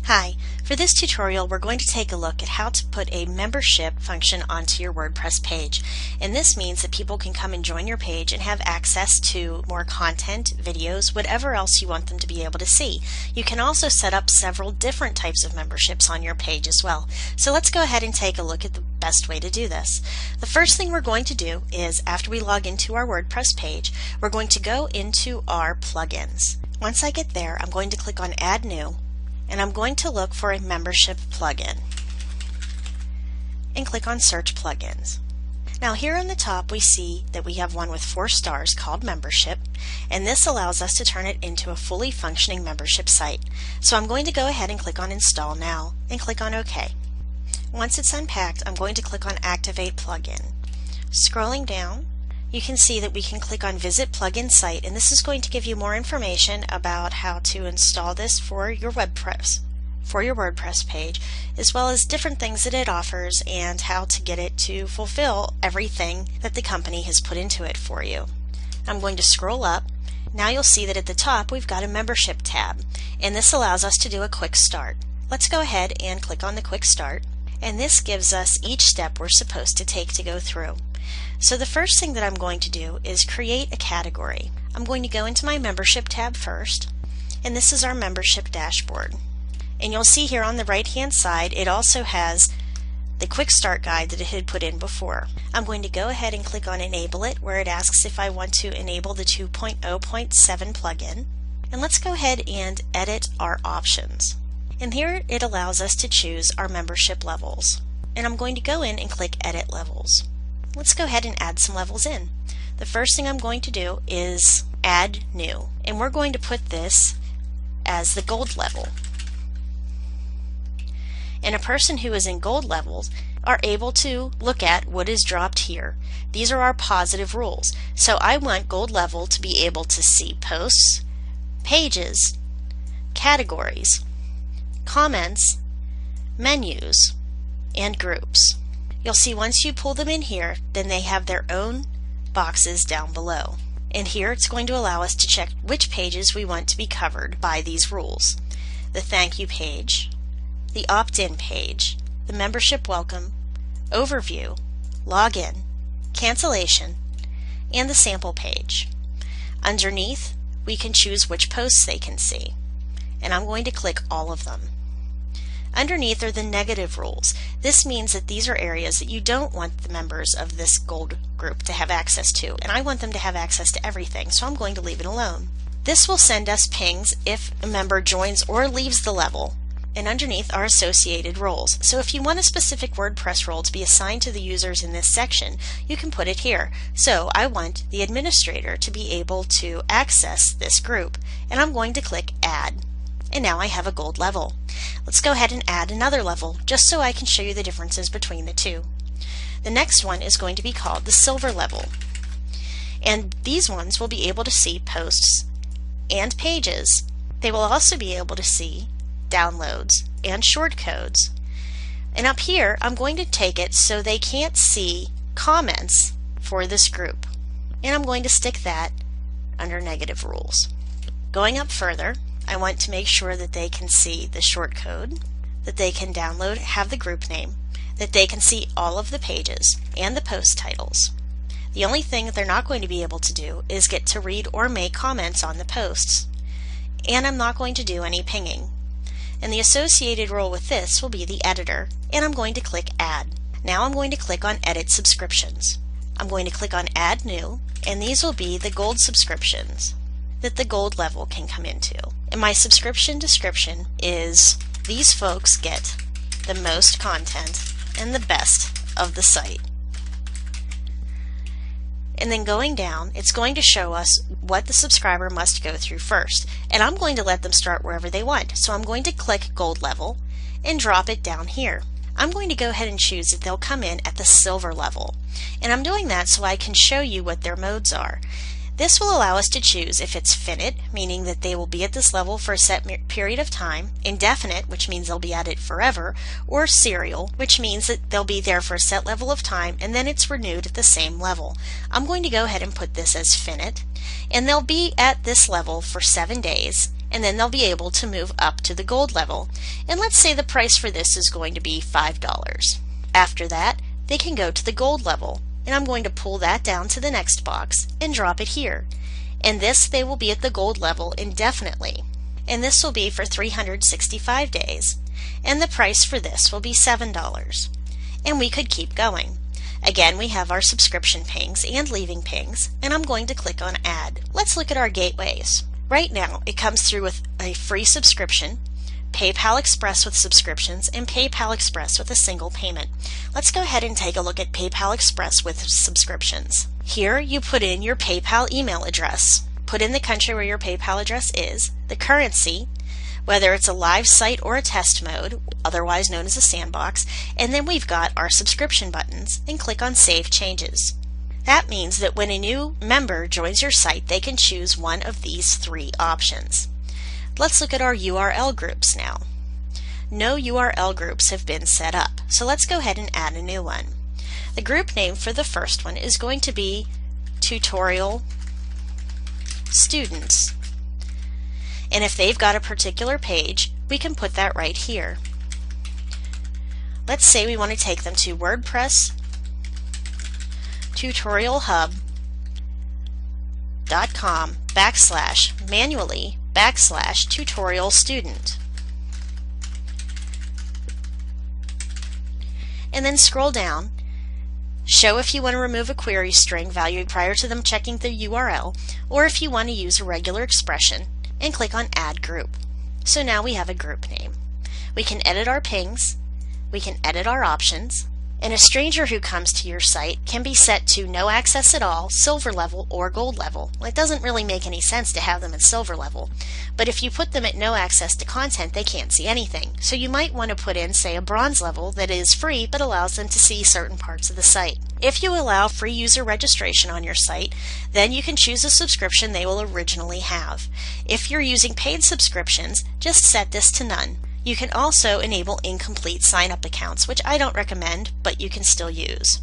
Hi, for this tutorial we're going to take a look at how to put a membership function onto your WordPress page. And this means that people can come and join your page and have access to more content, videos, whatever else you want them to be able to see. You can also set up several different types of memberships on your page as well. So let's go ahead and take a look at the best way to do this. The first thing we're going to do is, after we log into our WordPress page, we're going to go into our plugins. Once I get there, I'm going to click on Add New, and I'm going to look for a membership plugin and click on Search Plugins. Now here on the top we see that we have one with 4 stars called Membership, and this allows us to turn it into a fully functioning membership site. So I'm going to go ahead and click on Install Now and click on OK. Once it's unpacked, I'm going to click on Activate Plugin. Scrolling down, you can see that we can click on Visit Plugin Site, and this is going to give you more information about how to install this for your WordPress page, as well as different things that it offers and how to get it to fulfill everything that the company has put into it for you. I'm going to scroll up. Now you'll see that at the top we've got a membership tab, and this allows us to do a quick start. Let's go ahead and click on the quick start, and this gives us each step we're supposed to take to go through. So the first thing that I'm going to do is create a category. I'm going to go into my membership tab first, and this is our membership dashboard. And you'll see here on the right hand side it also has the quick start guide that it had put in before. I'm going to go ahead and click on Enable It, where it asks if I want to enable the 2.0.7 plugin. And let's go ahead and edit our options. And here it allows us to choose our membership levels. And I'm going to go in and click Edit Levels. Let's go ahead and add some levels in. The first thing I'm going to do is Add New, and we're going to put this as the gold level. And a person who is in gold levels are able to look at what is dropped here. These are our positive rules. So I want gold level to be able to see posts, pages, categories, comments, menus, and groups. You'll see once you pull them in here, then they have their own boxes down below. And here it's going to allow us to check which pages we want to be covered by these rules. The thank you page, the opt-in page, the membership welcome, overview, login, cancellation, and the sample page. Underneath, we can choose which posts they can see. And I'm going to click all of them. Underneath are the negative rules. This means that these are areas that you don't want the members of this gold group to have access to, and I want them to have access to everything, so I'm going to leave it alone. This will send us pings if a member joins or leaves the level, and underneath are associated roles. So if you want a specific WordPress role to be assigned to the users in this section, you can put it here. So I want the administrator to be able to access this group, and I'm going to click Add. And now I have a gold level. Let's go ahead and add another level just so I can show you the differences between the two. The next one is going to be called the silver level. And these ones will be able to see posts and pages. They will also be able to see downloads and shortcodes. And up here I'm going to take it so they can't see comments for this group. And I'm going to stick that under negative rules. Going up further, I want to make sure that they can see the shortcode, that they can download, have the group name, that they can see all of the pages and the post titles. The only thing that they're not going to be able to do is get to read or make comments on the posts. And I'm not going to do any pinging. And the associated role with this will be the editor, and I'm going to click Add. Now I'm going to click on Edit Subscriptions. I'm going to click on Add New, and these will be the gold subscriptions that the gold level can come into. And my subscription description is, these folks get the most content and the best of the site. And then going down, it's going to show us what the subscriber must go through first. And I'm going to let them start wherever they want. So I'm going to click gold level and drop it down here. I'm going to go ahead and choose that they'll come in at the silver level. And I'm doing that so I can show you what their modes are. This will allow us to choose if it's finite, meaning that they will be at this level for a set period of time, indefinite, which means they'll be at it forever, or serial, which means that they'll be there for a set level of time and then it's renewed at the same level. I'm going to go ahead and put this as finite, and they'll be at this level for 7 days, and then they'll be able to move up to the gold level. And let's say the price for this is going to be $5. After that, they can go to the gold level, and I'm going to pull that down to the next box and drop it here. And this, they will be at the gold level indefinitely. And this will be for 365 days. And the price for this will be $7. And we could keep going. Again, we have our subscription pings and leaving pings, and I'm going to click on Add. Let's look at our gateways. Right now, it comes through with a free subscription, PayPal Express with subscriptions, and PayPal Express with a single payment. Let's go ahead and take a look at PayPal Express with subscriptions. Here, you put in your PayPal email address, put in the country where your PayPal address is, the currency, whether it's a live site or a test mode, otherwise known as a sandbox, and then we've got our subscription buttons, and click on Save Changes. That means that when a new member joins your site, they can choose one of these three options. Let's look at our URL groups now. No URL groups have been set up, so let's go ahead and add a new one. The group name for the first one is going to be Tutorial Students. And if they've got a particular page, we can put that right here. Let's say we want to take them to WordPress tutorialhub.com/manually/tutorial student. And then scroll down, show if you want to remove a query string value prior to them checking the URL, or if you want to use a regular expression, and click on Add Group. So now we have a group name. We can edit our pings, we can edit our options, and a stranger who comes to your site can be set to no access at all, silver level, or gold level. Well, it doesn't really make any sense to have them at silver level, but if you put them at no access to content, they can't see anything. So you might want to put in, say, a bronze level that is free but allows them to see certain parts of the site. If you allow free user registration on your site, then you can choose a subscription they will originally have. If you're using paid subscriptions, just set this to none. You can also enable incomplete sign-up accounts, which I don't recommend, but you can still use.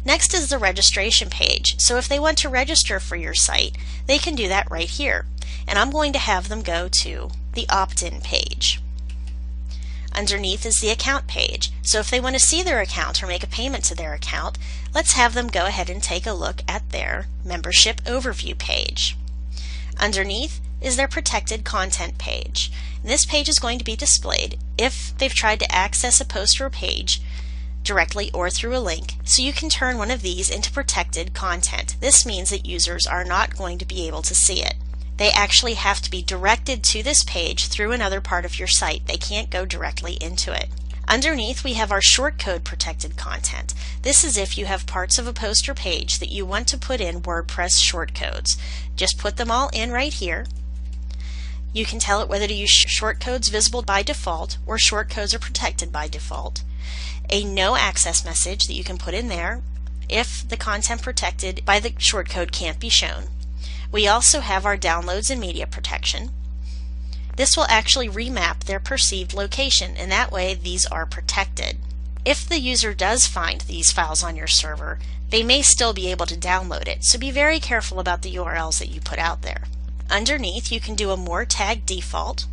Next is the registration page. So if they want to register for your site, they can do that right here. And I'm going to have them go to the opt-in page. Underneath is the account page. So if they want to see their account or make a payment to their account, let's have them go ahead and take a look at their membership overview page. Underneath is their protected content page. And this page is going to be displayed if they've tried to access a post or a page directly or through a link, so you can turn one of these into protected content. This means that users are not going to be able to see it. They actually have to be directed to this page through another part of your site. They can't go directly into it. Underneath, we have our shortcode protected content. This is if you have parts of a post or page that you want to put in WordPress shortcodes. Just put them all in right here. You can tell it whether to use shortcodes visible by default or shortcodes are protected by default. A no access message that you can put in there if the content protected by the shortcode can't be shown. We also have our downloads and media protection. This will actually remap their perceived location, and that way these are protected. If the user does find these files on your server, they may still be able to download it, so be very careful about the URLs that you put out there. Underneath, you can do a more tag default,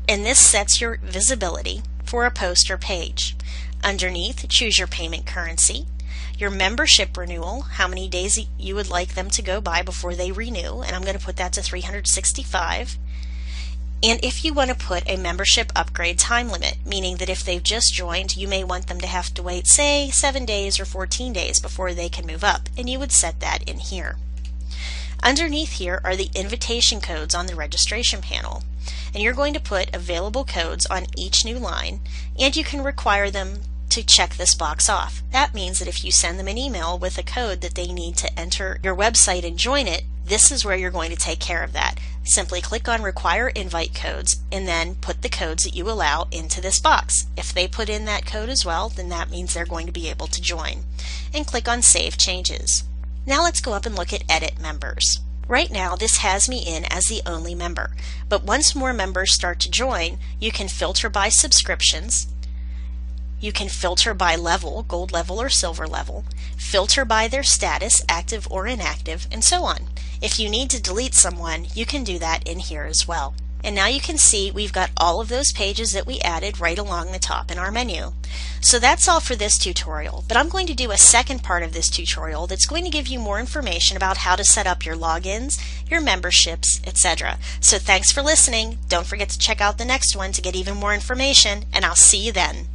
and this sets your visibility for a post or page. Underneath, choose your payment currency, your membership renewal, how many days you would like them to go by before they renew, and I'm going to put that to 365. And if you want to put a membership upgrade time limit, meaning that if they've just joined, you may want them to have to wait, say, 7 days or 14 days before they can move up, and you would set that in here. Underneath here are the invitation codes on the registration panel, and you're going to put available codes on each new line, and you can require them to check this box off. That means that if you send them an email with a code that they need to enter your website and join it, this is where you're going to take care of that. Simply click on Require Invite Codes and then put the codes that you allow into this box. If they put in that code as well, then that means they're going to be able to join. And click on Save Changes. Now let's go up and look at Edit Members. Right now this has me in as the only member, but once more members start to join, you can filter by subscriptions, you can filter by level, gold level or silver level, filter by their status, active or inactive, and so on. If you need to delete someone, you can do that in here as well. And now you can see we've got all of those pages that we added right along the top in our menu. So that's all for this tutorial, but I'm going to do a second part of this tutorial that's going to give you more information about how to set up your logins, your memberships, etc. So thanks for listening. Don't forget to check out the next one to get even more information, and I'll see you then.